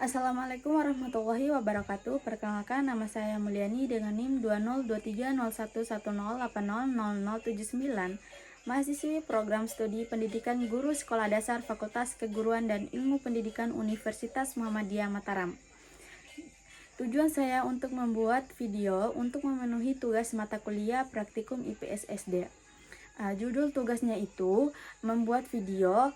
Assalamualaikum warahmatullahi wabarakatuh. Perkenalkan, nama saya Mulyani dengan NIM 20230110800079, mahasiswi program studi pendidikan guru sekolah dasar Fakultas Keguruan dan Ilmu Pendidikan Universitas Muhammadiyah Mataram. Tujuan saya untuk membuat video untuk memenuhi tugas mata kuliah praktikum IPS SD. Judul tugasnya itu membuat video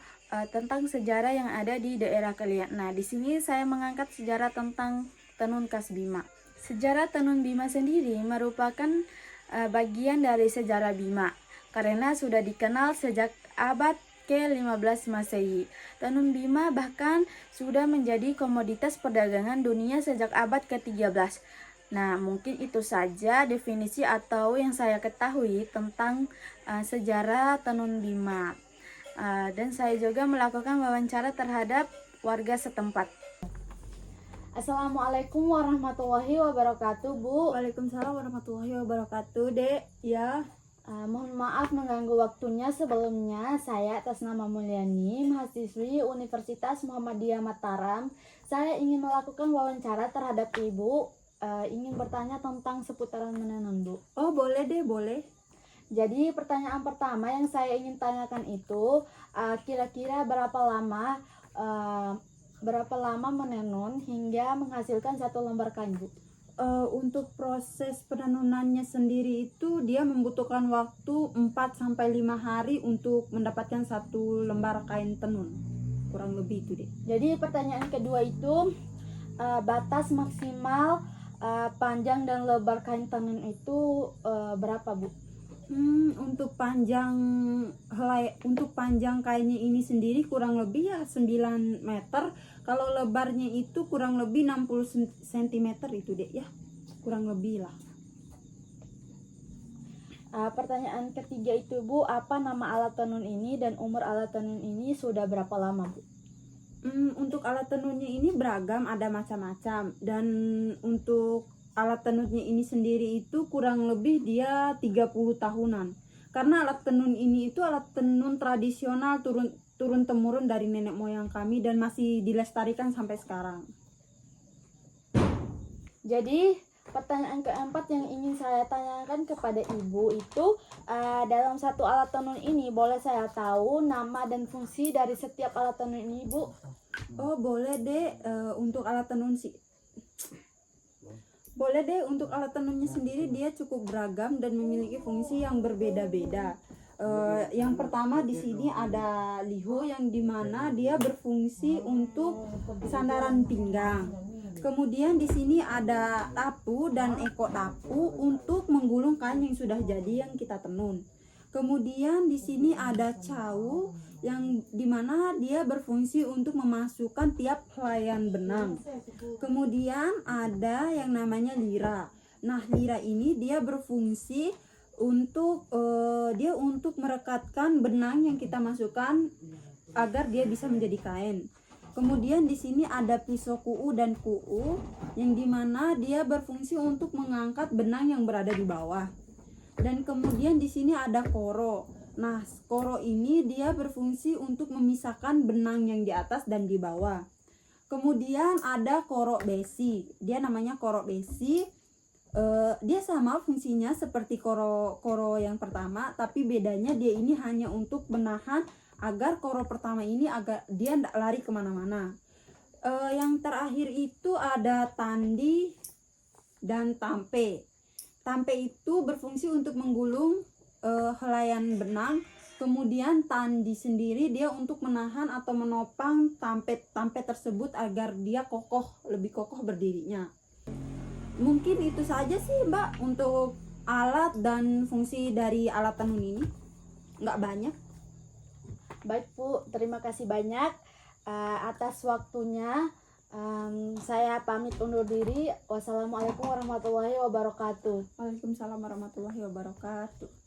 tentang sejarah yang ada di daerah kalian. Nah, di sini saya mengangkat sejarah tentang Tenun Khas Bima. Sejarah Tenun Bima sendiri merupakan bagian dari sejarah Bima karena sudah dikenal sejak abad ke-15 Masehi. Tenun Bima bahkan sudah menjadi komoditas perdagangan dunia sejak abad ke-13. Nah, mungkin itu saja definisi atau yang saya ketahui tentang sejarah Tenun Bima. Dan saya juga melakukan wawancara terhadap warga setempat. Assalamualaikum warahmatullahi wabarakatuh, Bu. Waalaikumsalam warahmatullahi wabarakatuh, Dek. Ya, Mohon maaf mengganggu waktunya. Sebelumnya, saya atas nama Mulyani, mahasiswi Universitas Muhammadiyah Mataram. Saya ingin melakukan wawancara terhadap Ibu. Ingin bertanya tentang seputaran menenun, Bu. oh boleh deh, boleh. Jadi pertanyaan pertama yang saya ingin tanyakan itu, kira-kira berapa lama menenun hingga menghasilkan satu lembar kain, Bu? Untuk proses penenunannya sendiri itu dia membutuhkan waktu 4-5 hari untuk mendapatkan satu lembar kain tenun. Kurang lebih itu, Dek. Jadi pertanyaan kedua itu, batas maksimal panjang dan lebar kain tenun itu berapa, Bu? Untuk panjang kainnya ini sendiri kurang lebih ya 9 meter. Kalau lebarnya itu kurang lebih 60 cm itu, Dek, ya. Kurang lebih lah. Pertanyaan ketiga itu, Bu, apa nama alat tenun ini dan umur alat tenun ini sudah berapa lama, Bu? Untuk alat tenunnya ini beragam, ada macam-macam. Dan untuk alat tenunnya ini sendiri itu kurang lebih dia 30 tahunan. Karena alat tenun ini itu alat tenun tradisional turun temurun dari nenek moyang kami dan masih dilestarikan sampai sekarang. Jadi pertanyaan keempat yang ingin saya tanyakan kepada Ibu itu, dalam satu alat tenun ini boleh saya tahu nama dan fungsi dari setiap alat tenun ini, Bu? Oh boleh deh. Untuk alat tenun Boleh deh, untuk alat tenunnya sendiri dia cukup beragam dan memiliki fungsi yang berbeda-beda. Yang pertama di sini ada liho yang dimana dia berfungsi untuk sandaran pinggang. Kemudian di sini ada tapu dan eko tapu untuk menggulung kain yang sudah jadi yang kita tenun. Kemudian di sini ada cau yang dimana dia berfungsi untuk memasukkan tiap helaian benang. Kemudian ada yang namanya lira. Nah, lira ini dia berfungsi untuk merekatkan benang yang kita masukkan agar dia bisa menjadi kain. Kemudian di sini ada pisau kuu dan kuu yang dimana dia berfungsi untuk mengangkat benang yang berada di bawah. Dan kemudian di sini ada koro. Nah, koro ini dia berfungsi untuk memisahkan benang yang di atas dan di bawah. Kemudian ada korok besi. Dia namanya korok besi. Dia sama fungsinya seperti koro yang pertama, tapi bedanya dia ini hanya untuk menahan agar koro pertama ini agar dia tidak lari kemana-mana. Yang terakhir itu ada tandi dan tampe. Tampe itu berfungsi untuk menggulung helaian benang. Kemudian tandi sendiri dia untuk menahan atau menopang tampe tersebut agar dia lebih kokoh berdirinya. Mungkin itu saja sih, Mbak, untuk alat dan fungsi dari alat tenun ini. Nggak banyak. Baik, Bu, terima kasih banyak atas waktunya. Saya pamit undur diri. Wassalamualaikum warahmatullahi wabarakatuh. Waalaikumsalam warahmatullahi wabarakatuh.